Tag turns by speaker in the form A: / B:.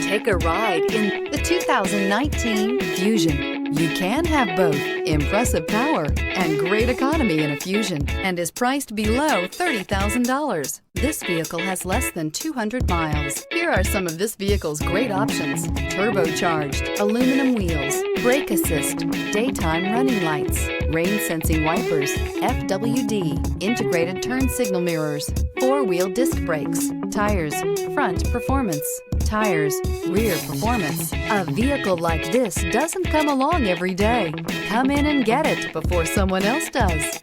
A: Take a ride in the 2019 Fusion. You can have both impressive power and great economy in a Fusion, and is priced below $30,000. This vehicle has less than 200 miles. Here are some of this vehicle's great options: turbocharged, aluminum wheels, brake assist, daytime running lights, rain sensing wipers, FWD, integrated turn signal mirrors, four-wheel disc brakes, tires, front performance, tires, rear performance. A vehicle like this doesn't come along every day. Come in and get it before someone else does.